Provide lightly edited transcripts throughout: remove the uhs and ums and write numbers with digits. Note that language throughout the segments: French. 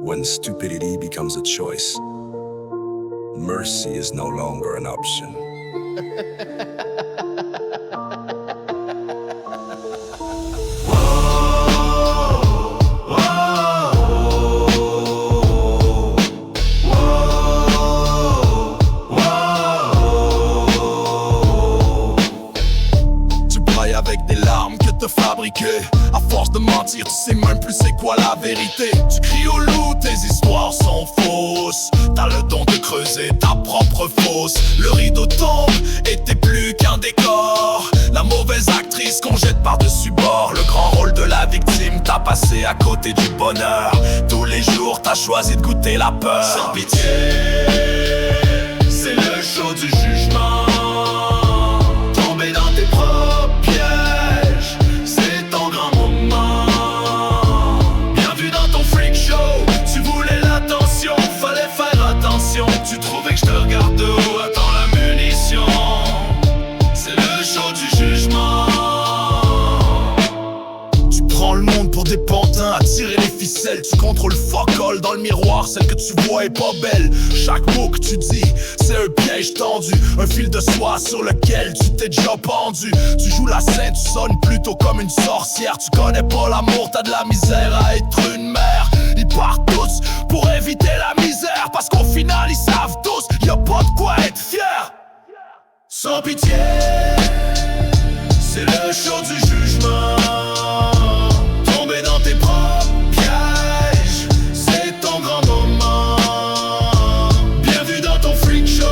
When stupidity becomes a choice, mercy is no longer an option. Avec des larmes que t'as fabriquées. À force de mentir, tu sais même plus c'est quoi la vérité. Tu cries au loup, tes histoires sont fausses. T'as le don de creuser ta propre fosse. Le rideau tombe et t'es plus qu'un décor. La mauvaise actrice qu'on jette par-dessus bord. Le grand rôle de la victime, t'as passé à côté du bonheur. Tous les jours, t'as choisi de goûter la peur. Sans pitié, c'est le show du jugement. Tomber dans tes propres pièges, c'est ton grand moment. Bienvenue dans ton freak show. Tu voulais l'attention, fallait faire attention. Tu trouvais que je te regarde de haut, attends la munition. C'est le show du jugement. Tu prends le monde pour des pantins, à tirer les ficelles. Tu contrôles fuck all dans le miroir, celle que tu vois est pas belle. Chaque mot que tu dis, c'est un piège tendu, un fil de soie sur lequel tu t'es déjà pendu. Tu joues la scène, tu sonnes plutôt comme une sorcière. Tu connais pas l'amour, t'as de la misère à être une mère. Ils partent tous pour éviter la misère, parce qu'au final ils savent tous, y'a pas de quoi être fier. Sans pitié, c'est le show du jugement. Tomber dans tes propres pièges, c'est ton grand moment. Bienvenue dans ton freak show.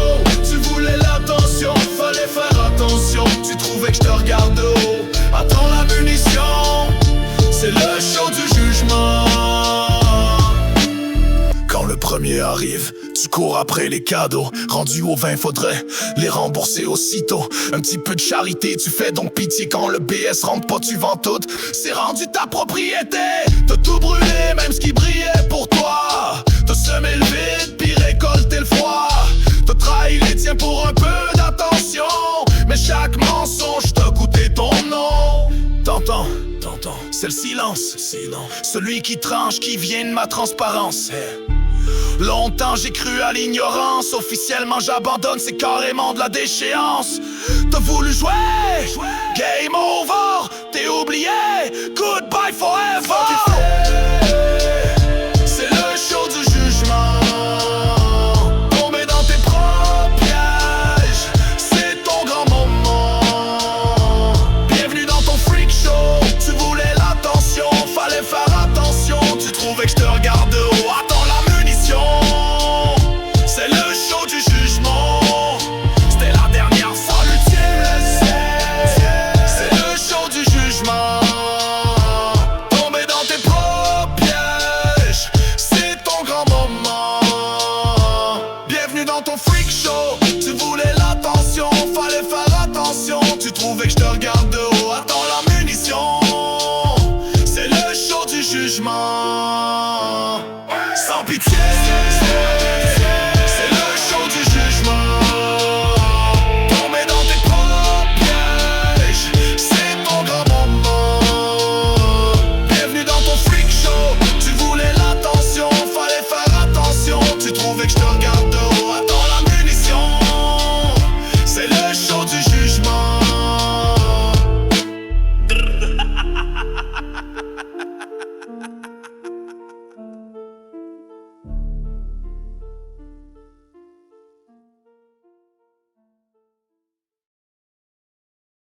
Tu voulais l'attention, fallait faire attention. Tu trouvais que je te regarde de haut, attends la munition. C'est le show du jugement. Quand le premier arrive, tu cours après les cadeaux. Rendu au vin, faudrait les rembourser aussitôt. Un petit peu de charité, tu fais donc pitié. Quand le BS rentre pas, tu vends tout. C'est rendu ta propriété. T'as tout brûlé, même ce qui brillait pour toi. T'as semé le vide, puis récolté le froid. T'as trahi les tiens pour un peu d'attention. Mais chaque mensonge t'a coûté ton nom. T'entends, c'est le silence. Celui qui tranche, qui vient de ma transparence. Longtemps j'ai cru à l'ignorance. Officiellement j'abandonne, c'est carrément de la déchéance. T'as voulu jouer, game over. T'es oublié, goodbye forever. C'est le show du jugement. Tomber dans tes propres pièges, c'est ton grand moment. Bienvenue dans ton freak show. Tu voulais l'attention, fallait faire attention. Tu trouvais que je te regarde de haut, attends la munition. C'est le show du jugement. C'était la dernière fois, l'ultime. C'est le show du jugement. Tomber dans tes propres pièges, c'est ton grand moment. Bienvenue dans ton freak show. Tu voulais l'attention, fallait faire attention. Tu trouvais que je te regarde de haut, attends la munition. C'est le show du jugement. Sans pitié.